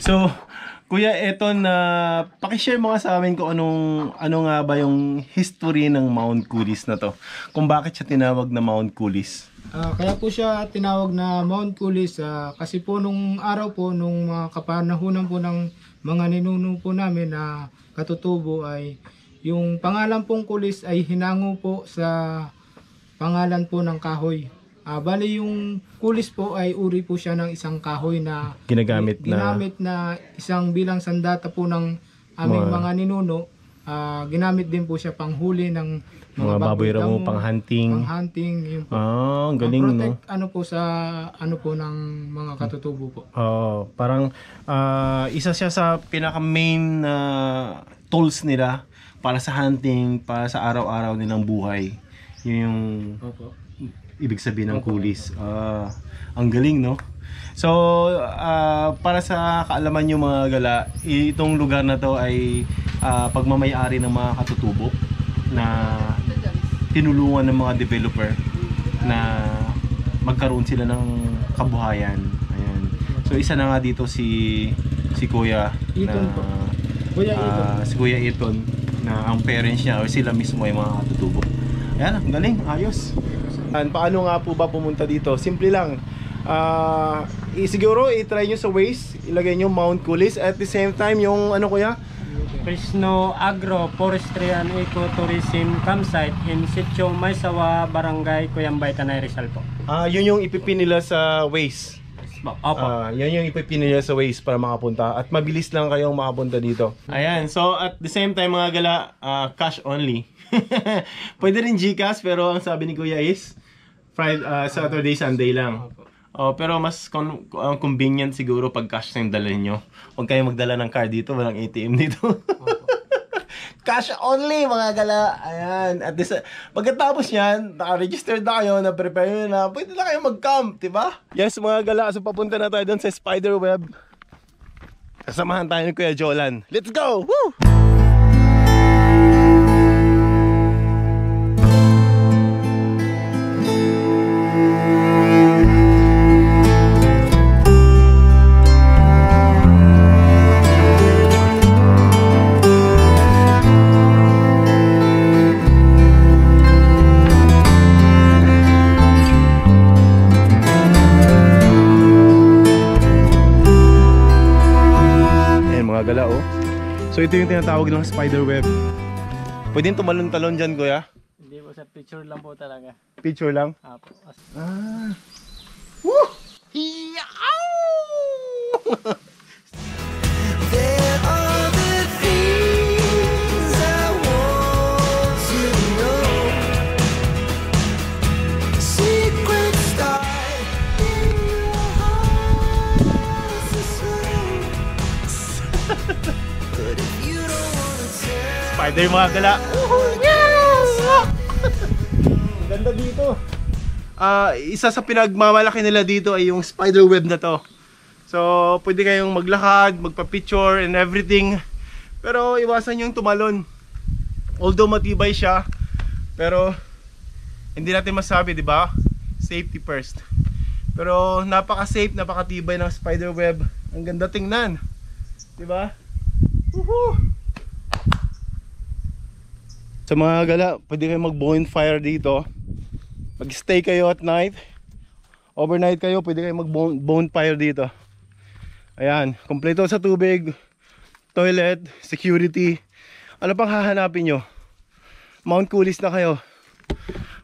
So, Kuya Eton, paki-share mo nga sa amin kung ano nga ba yung history ng Mount Kulis na to. Kung bakit siya tinawag na Mount Kulis. Kaya po siya tinawag na Mount Kulis kasi po nung araw po, nung mga kapanahunan po ng mga ninuno po namin na katutubo ay yung pangalan pong Kulis ay hinango po sa pangalan po ng kahoy. Bali yung kulis po ay uri po siya ng isang kahoy na ginamit na isang bilang sandata po ng aming mga ninuno. Ginamit din po siya panghuli ng mga baboy ramo, pang-hunting. Yun po. Ang galing, protect, no? Sa ng mga katutubo po. Parang isa siya sa pinaka-main tools nila para sa hunting, para sa araw-araw nilang buhay. Yun yung ibig sabihin ng kulis. Ang galing, no? So, para sa kaalaman nyo mga gala, itong lugar na to ay pagmamayari ng mga katutubo na tinulungan ng mga developer na magkaroon sila ng kabuhayan. Ayan. So, isa na nga dito si Kuya Eton po. Si Kuya Eton na ang parents niya o sila mismo ay mga katutubo. Ayan, ang galing, ayos. Paano nga po ba pumunta dito? Simple lang. Siguro i-try nyo sa Waze, ilagay nyo Mount Kulis. At the same time, yung ano kuya? Fresno Agro Forestry and Ecotourism Campsite in Sitio Maysawa, Barangay Cuyambay, Tanay Rizal po. Yun yung ipipin nila sa Waze. Opo. Yun yung ipipin nila sa Waze para makapunta. At mabilis lang kayong makapunta dito. Ayan, so at the same time mga gala, cash only. Pwede rin GCash pero ang sabi ni Kuya is Saturday, Sunday lang. Pero mas convenient siguro pag cash na yung dalhin nyo. Huwag kayong magdala ng card dito, walang ATM dito. Cash only mga gala. Ayan. At pagkatapos yan, naka-register na kayo, na-prepare nyo na, pwede na kayo mag-camp, diba? Yes mga gala, so papunta na tayo doon sa Spiderweb. Kasamahan tayo ni Kuya Jolan. Let's go! Woo! So ito yung tinatawag ng spiderweb. Pwede tumalon-talon dyan, kuya? Hindi po, sa picture lang po talaga. Picture lang? Apo. Woo! There are the things I want to know. The secret start in your heart is but if you don't wanna tell, Spider mga gala. Ganda dito. Isa sa pinagmamalaki nila dito ay yung spiderweb na to. So, pwede kayong maglakad, magpa-picture and everything. Pero iwasan yung tumalon. Although matibay siya, pero hindi natin masabi, di ba? Safety first. Pero napaka-safe, napaka-tibay ng spiderweb. Ang ganda tingnan. Di ba? Woohoo! Sa mga gala, pwede kayong mag-bonfire dito. Mag-stay kayo at night. Overnight kayo, pwede kayong mag-bonfire dito. Ayan, kompleto sa tubig, toilet, security. Ano pang hahanapin nyo? Mount Kulis na kayo.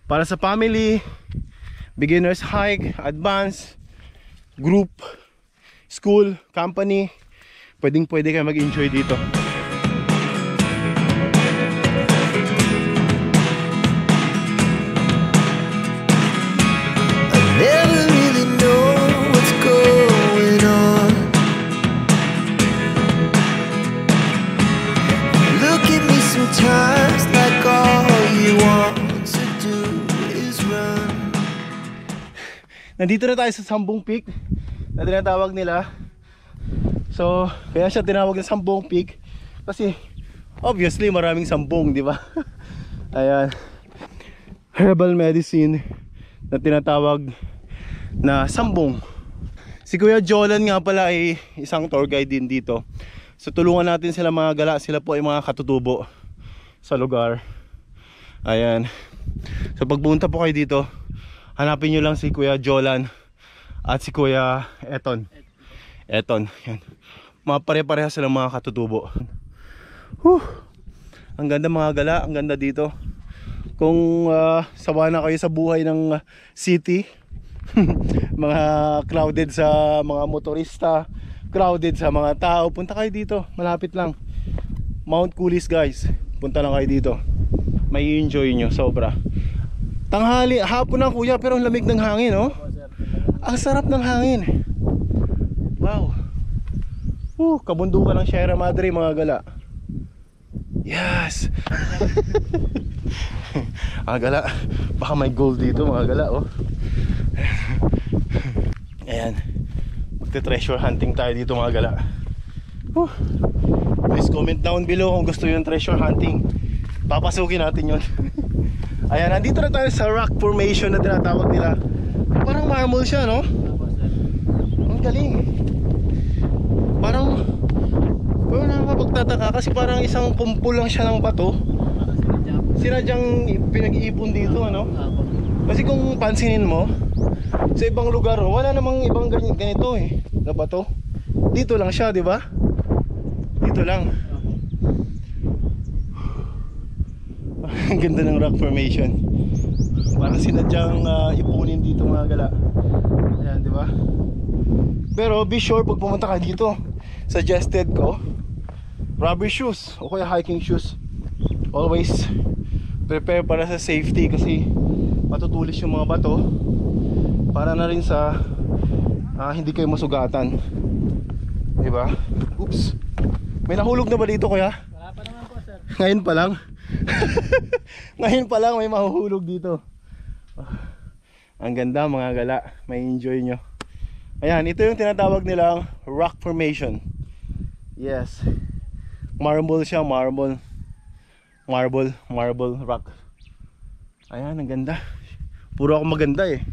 Para sa family, beginners hike, advance, group, school, company, pwede kayo mag-enjoy dito. never really know what's going on. Look at me sometimes like all you want to do is run. Nandito na tayo sa Sambong Peak na tinatawag nila. So, kaya siya tinawag na Sambong Peak kasi obviously maraming sambong, di ba? Ayan. Herbal medicine na tinatawag na sambong. Si Kuya Jolan nga pala ay isang tour guide din dito. So tulungan natin sila mga gala. Sila po ay mga katutubo sa lugar. Ayan. So pagpunta po kayo dito, hanapin nyo lang si Kuya Jolan at si Kuya Eton. Yan. Mga pare-pareha silang mga katutubo. Ang ganda mga gala. Ang ganda dito. Kung sawa na kayo sa buhay ng city, mga crowded sa mga motorista, crowded sa mga tao, punta kayo dito, malapit lang. Mount Kulis guys, punta lang kayo dito. May enjoy nyo, sobra. Tanghali, hapon na kuya, pero ang lamig ng hangin, oh. Ang sarap ng hangin. Wow. Kabundukan ng Sierra Madre mga gala. Yes. Mga gala, baka may gold dito mga gala, oh. Ayan, magte-treasure hunting tayo dito mga gala. Please comment down below kung gusto yung treasure hunting. Papasukin natin yun. Ayan, nandito na tayo sa rock formation na tinatawag nila. Parang marble siya, no? Ang galing. Parang nakakapagtataka kasi parang isang kumpul lang siya ng bato. Sinadyang pinag-iipon dito, ano? Kasi kung pansinin mo, sa ibang lugar, wala namang ibang ganito eh, na bato. Dito lang siya, di ba? Dito lang. Ang ganda ng rock formation. Parang sinadyang ipunin dito mga gala. Ayan, di ba? Pero be sure pag pumunta ka dito, suggested ko rubber shoes o kaya hiking shoes. Always prepare para sa safety kasi matutulis yung mga bato. Para na rin sa hindi kayo masugatan. Diba? Oops. May nahulog na ba dito kuya? Wala pa naman po sir. Ngayon pa lang. Ngayon pa lang may mahuhulog dito. Ang ganda mga gala. May enjoy nyo. Ayan, ito yung tinatawag nilang rock formation. Yes. Marble siya, marble rock. Ayan, ang ganda. Puro ako maganda eh.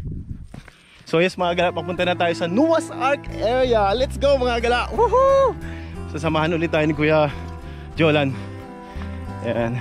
So yes mga gala, papunta na tayo sa Noah's Ark area. Let's go mga gala. Woohoo! Sasamahan ulit tayo ni Kuya Jolan. Ayan.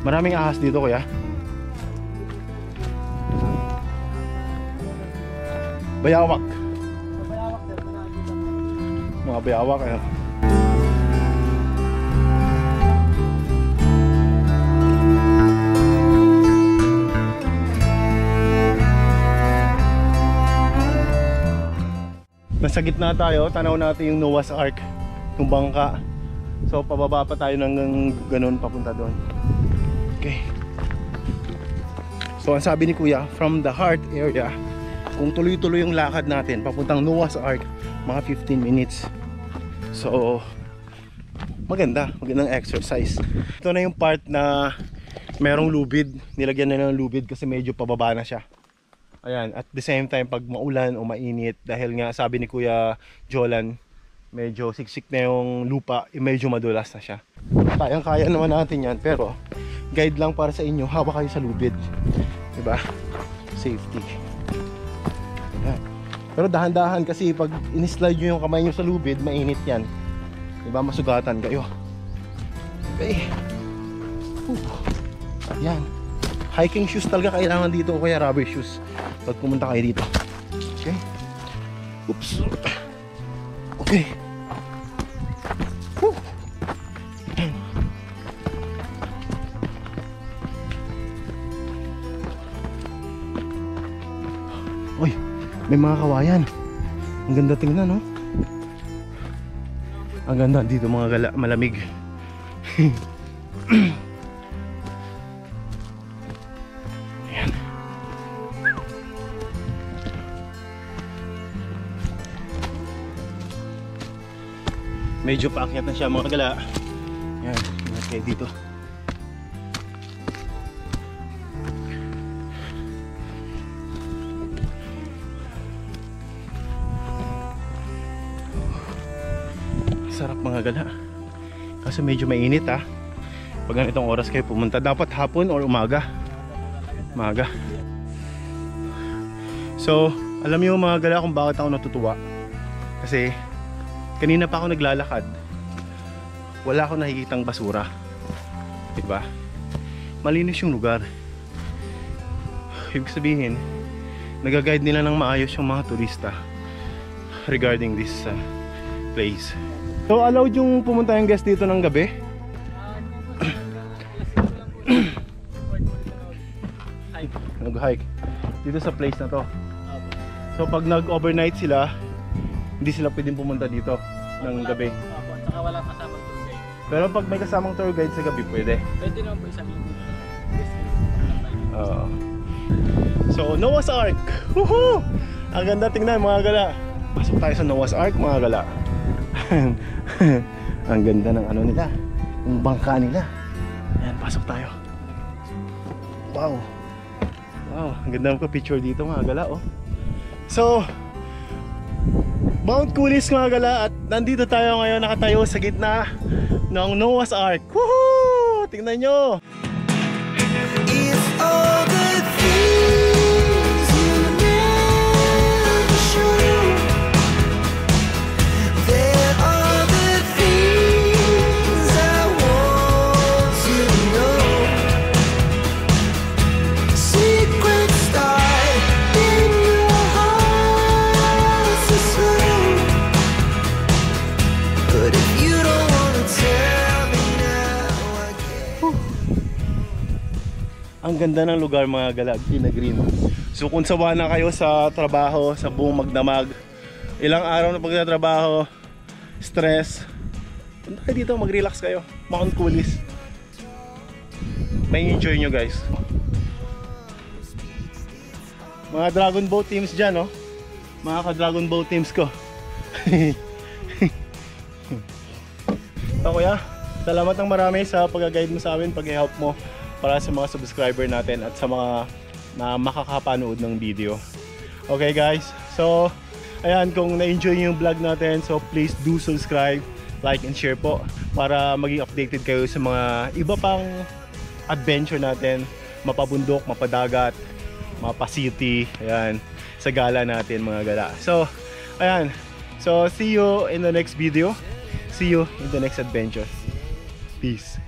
Maraming ahas dito kuya. Bayawak. Mga bayawak eh. Nasa gitna tayo, tanaw natin yung Noah's Ark, yung bangka. So pababa pa tayo ng ganun papunta doon. Okay. So ang sabi ni Kuya, from the heart area, kung tuloy-tuloy yung lakad natin papuntang Noah's Ark, mga 15 minutes. So magandang exercise. Ito na yung part na merong lubid. Nilagyan na ng lubid kasi medyo pababa na siya. Ayan, at the same time pag maulan o mainit, dahil nga sabi ni Kuya Jolan, medyo siksik na yung lupa, medyo madulas na siya. Kayang-kaya naman natin yan, pero guide lang para sa inyo, hawak kayo sa lubid, diba? Safety. Ayan. Pero dahan-dahan kasi pag in-slide nyo yung kamay nyo sa lubid, mainit yan, diba? Masugatan kayo. Okay. Ayan. Hiking shoes talaga kailangan dito, o kaya rubber shoes pag pumunta kayo dito. Okay. Oops. Okay. Uy, may mga kawayan. Ang ganda tingnan, no? Ang ganda dito mga gala, malamig. Ayan. Medyo paakyat na siya mga gala. Ayan, okay dito. Sarap mga gala. Kaso medyo mainit ha. Pag ganitong oras kayo pumunta, dapat hapon or umaga. Umaga. So, alam niyo mga gala kung bakit ako natutuwa. Kasi kanina pa ako naglalakad. Wala akong nakikitang basura. Diba? Malinis yung lugar. Ibig sabihin, nag-guide nila ng maayos yung mga turista regarding this place. So, allowed yung pumunta yung guest dito ng gabi? Nag-hike dito sa place na to. So pag nag-overnight sila, hindi sila pwedeng pumunta dito ng gabi. Saka wala kasamang tour guide. Pero pag may kasamang tour guide sa gabi, pwede. Pwede naman po isang linggo. So Noah's Ark. Woohoo! Ang ganda tingnan mga gala. Pasok tayo sa Noah's Ark mga gala. Ang ganda ng ano nila, yung bangka nila. Ayan, pasok tayo. Wow. Wow, ang ganda ng picture dito mga gala oh. So Mount Cooley's mga gala, at nandito tayo ngayon nakatayo sa gitna ng Noah's Ark. Woohoo! Tingnan nyo. If all the things you never show, there are the things I want to know. Secret start in your heart so slow. But if you don't wanna tell me now, I can't. Ang ganda ng lugar mga gala, green na green. So kung sawa na kayo sa trabaho, sa buong magdamag, ilang araw na pagtatrabaho, stress, punta kayo dito, mag-relax kayo. Mount Cooley's. May enjoy nyo guys. Mga Dragon Boat teams dyan, no? Mga ka-Dragon Boat teams ko. So kuya, salamat ng marami sa pag-guide mo sa amin, pag-help mo para sa mga subscriber natin at sa mga na makakapanood ng video. Okay guys, so ayan, kung na-enjoy nyo yung vlog natin, so please do subscribe, like and share po para maging updated kayo sa mga iba pang adventure natin, mapabundok, mapadagat, mapa-city, ayan, sa gala natin mga gala. So ayan, so see you in the next video, see you in the next adventure. Peace.